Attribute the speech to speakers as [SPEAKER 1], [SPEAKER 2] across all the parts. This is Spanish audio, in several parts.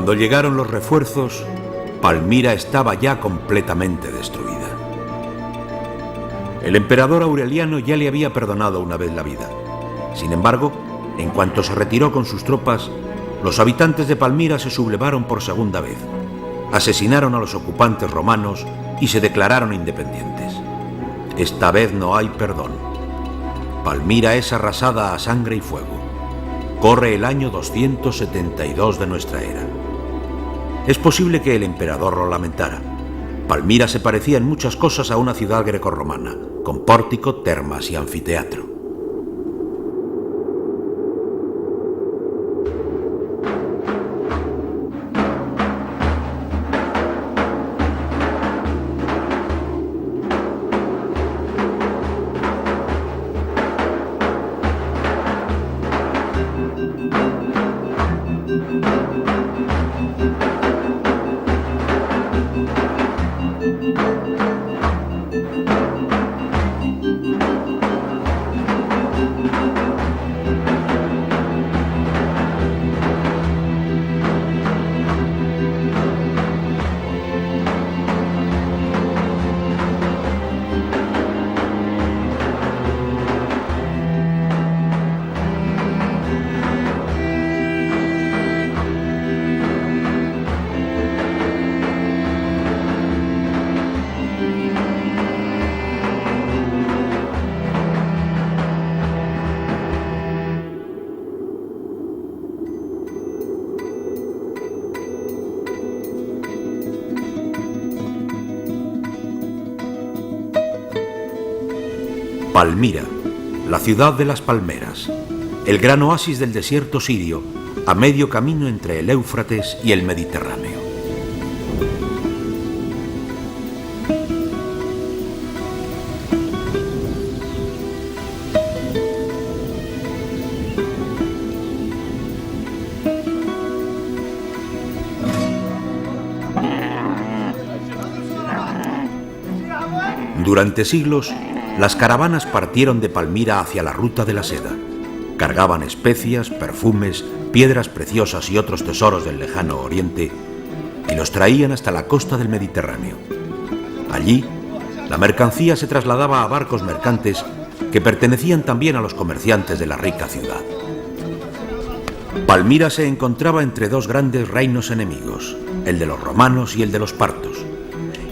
[SPEAKER 1] Cuando llegaron los refuerzos, Palmira estaba ya completamente destruida. El emperador Aureliano ya le había perdonado una vez la vida. Sin embargo, en cuanto se retiró con sus tropas, los habitantes de Palmira se sublevaron por segunda vez, asesinaron a los ocupantes romanos y se declararon independientes. Esta vez no hay perdón. Palmira es arrasada a sangre y fuego. Corre el año 272 de nuestra era. Es posible que el emperador lo lamentara. Palmira se parecía en muchas cosas a una ciudad grecorromana, con pórtico, termas y anfiteatro. Palmira, la ciudad de las palmeras, el gran oasis del desierto sirio, a medio camino entre el Éufrates y el Mediterráneo. Durante siglos, las caravanas partieron de Palmira hacia la ruta de la seda. Cargaban especias, perfumes, piedras preciosas y otros tesoros del lejano oriente y los traían hasta la costa del Mediterráneo. Allí, la mercancía se trasladaba a barcos mercantes que pertenecían también a los comerciantes de la rica ciudad. Palmira se encontraba entre dos grandes reinos enemigos, el de los romanos y el de los partos,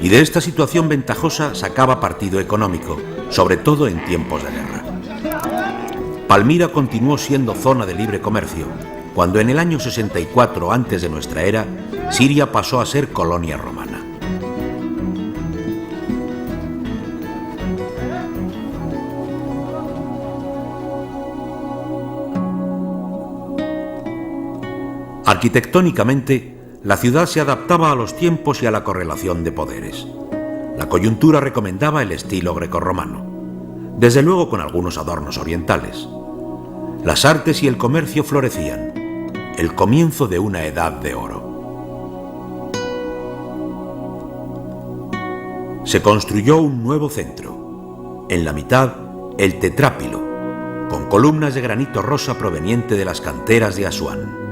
[SPEAKER 1] y de esta situación ventajosa sacaba partido económico, sobre todo en tiempos de guerra. Palmira continuó siendo zona de libre comercio, cuando en el año 64 antes de nuestra era, Siria pasó a ser colonia romana. Arquitectónicamente, la ciudad se adaptaba a los tiempos y a la correlación de poderes. La coyuntura recomendaba el estilo grecorromano, desde luego con algunos adornos orientales. Las artes y el comercio florecían, el comienzo de una edad de oro. Se construyó un nuevo centro, en la mitad el Tetrápilo, con columnas de granito rosa proveniente de las canteras de Asuán.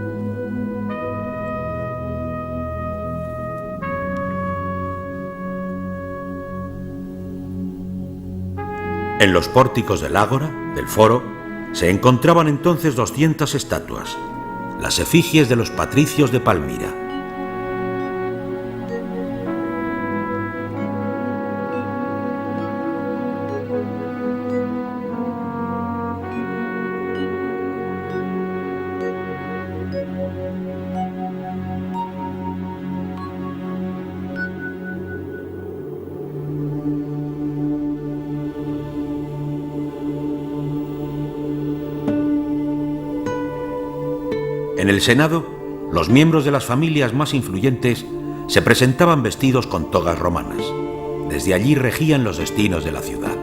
[SPEAKER 1] En los pórticos del ágora, del foro, se encontraban entonces 200 estatuas, las efigies de los patricios de Palmira. En el Senado, los miembros de las familias más influyentes se presentaban vestidos con togas romanas. Desde allí regían los destinos de la ciudad.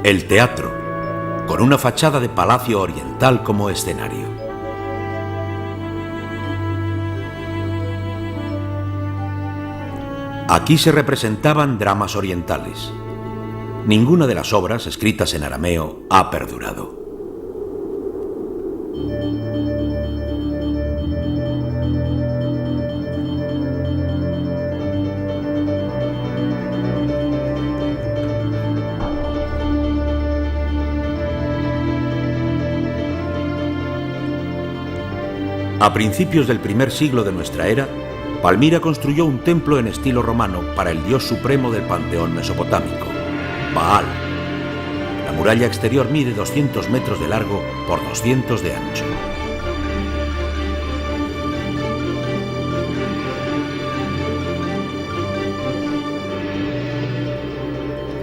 [SPEAKER 1] El teatro, con una fachada de palacio oriental como escenario. Aquí se representaban dramas orientales. Ninguna de las obras escritas en arameo ha perdurado. A principios del primer siglo de nuestra era, Palmira construyó un templo en estilo romano para el dios supremo del panteón mesopotámico, Baal. La muralla exterior mide 200 metros de largo por 200 de ancho.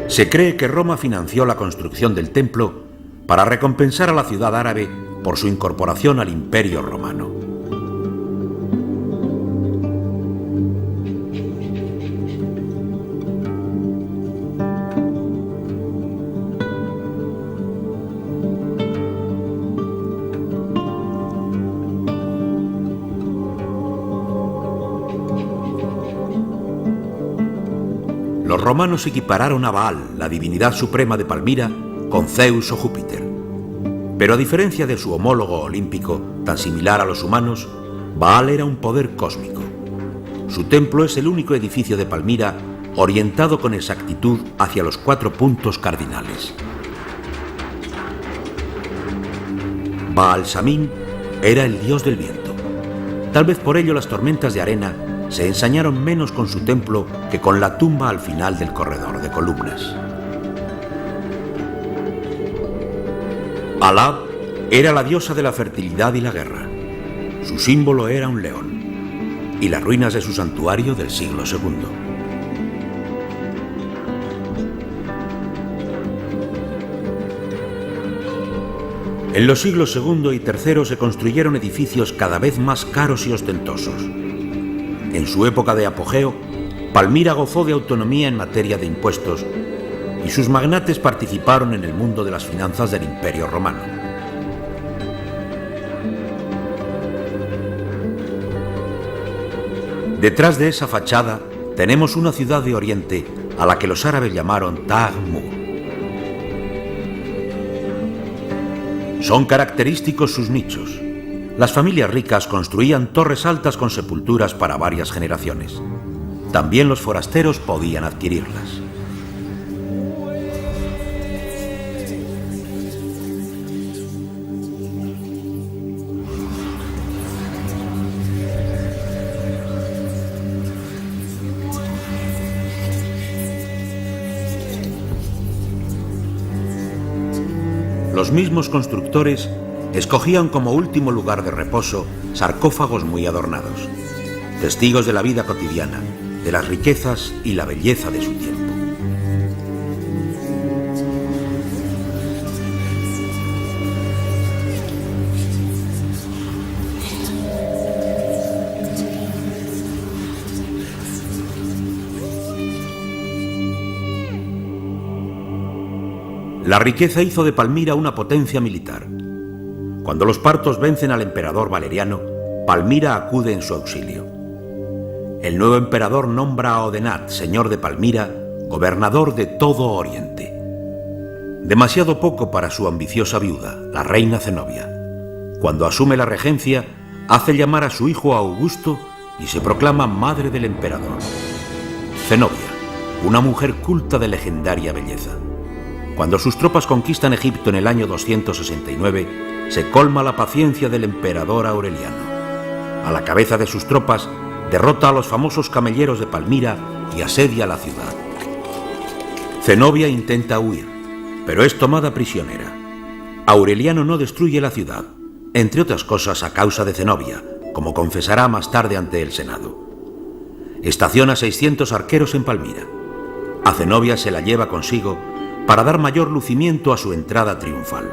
[SPEAKER 1] Se cree que Roma financió la construcción del templo para recompensar a la ciudad árabe por su incorporación al Imperio Romano. Los romanos equipararon a Baal, la divinidad suprema de Palmira, con Zeus o Júpiter. Pero a diferencia de su homólogo olímpico, tan similar a los humanos, Baal era un poder cósmico. Su templo es el único edificio de Palmira orientado con exactitud hacia los 4 puntos cardinales. Baal Samín era el dios del viento. Tal vez por ello las tormentas de arena se ensañaron menos con su templo que con la tumba al final del corredor de columnas. Alab era la diosa de la fertilidad y la guerra. Su símbolo era un león y las ruinas de su santuario del siglo II. En los siglos II y III se construyeron edificios cada vez más caros y ostentosos. En su época de apogeo, Palmira gozó de autonomía en materia de impuestos y sus magnates participaron en el mundo de las finanzas del Imperio Romano. Detrás de esa fachada tenemos una ciudad de Oriente a la que los árabes llamaron Taj Mur. Son característicos sus nichos. Las familias ricas construían torres altas con sepulturas para varias generaciones. También los forasteros podían adquirirlas. Los mismos constructores escogían como último lugar de reposo sarcófagos muy adornados, testigos de la vida cotidiana, de las riquezas y la belleza de su tiempo. La riqueza hizo de Palmira una potencia militar. Cuando los partos vencen al emperador Valeriano, Palmira acude en su auxilio. El nuevo emperador nombra a Odenat, señor de Palmira, gobernador de todo Oriente. Demasiado poco para su ambiciosa viuda, la reina Zenobia. Cuando asume la regencia, hace llamar a su hijo Augusto y se proclama madre del emperador. Zenobia, una mujer culta de legendaria belleza. Cuando sus tropas conquistan Egipto en el año 269, se colma la paciencia del emperador Aureliano. A la cabeza de sus tropas, derrota a los famosos camelleros de Palmira y asedia la ciudad. Zenobia intenta huir, pero es tomada prisionera. Aureliano no destruye la ciudad, entre otras cosas a causa de Zenobia, como confesará más tarde ante el Senado. Estaciona 600 arqueros en Palmira. A Zenobia se la lleva consigo para dar mayor lucimiento a su entrada triunfal.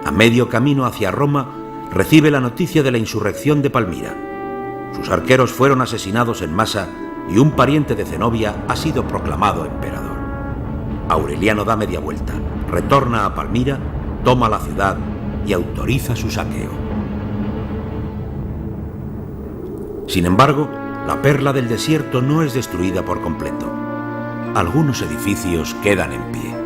[SPEAKER 1] A medio camino hacia Roma, recibe la noticia de la insurrección de Palmira. Sus arqueros fueron asesinados en masa y un pariente de Zenobia ha sido proclamado emperador. Aureliano da media vuelta, retorna a Palmira, toma la ciudad y autoriza su saqueo. Sin embargo, la perla del desierto no es destruida por completo. Algunos edificios quedan en pie.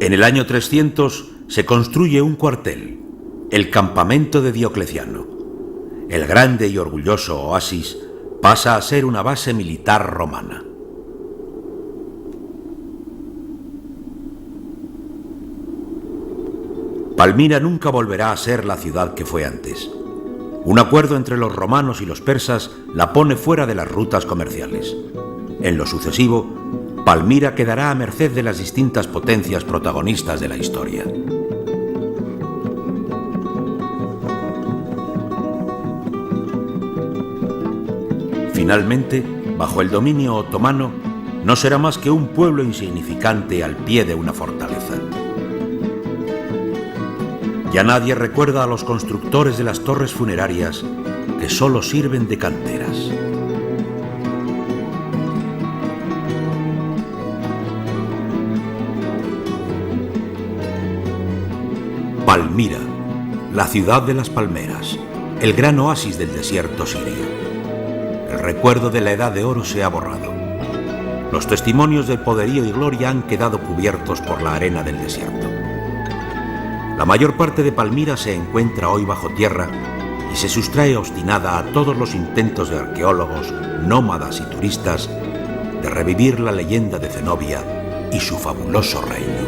[SPEAKER 1] En el año 300 se construye un cuartel, el campamento de Diocleciano. El grande y orgulloso oasis pasa a ser una base militar romana. Palmira nunca volverá a ser la ciudad que fue antes. Un acuerdo entre los romanos y los persas la pone fuera de las rutas comerciales. En lo sucesivo, Palmira quedará a merced de las distintas potencias protagonistas de la historia. Finalmente, bajo el dominio otomano, no será más que un pueblo insignificante al pie de una fortaleza. Ya nadie recuerda a los constructores de las torres funerarias que solo sirven de canteras. Palmira, la ciudad de las palmeras, el gran oasis del desierto sirio. El recuerdo de la Edad de Oro se ha borrado. Los testimonios de poderío y gloria han quedado cubiertos por la arena del desierto. La mayor parte de Palmira se encuentra hoy bajo tierra y se sustrae obstinada a todos los intentos de arqueólogos, nómadas y turistas de revivir la leyenda de Zenobia y su fabuloso reino.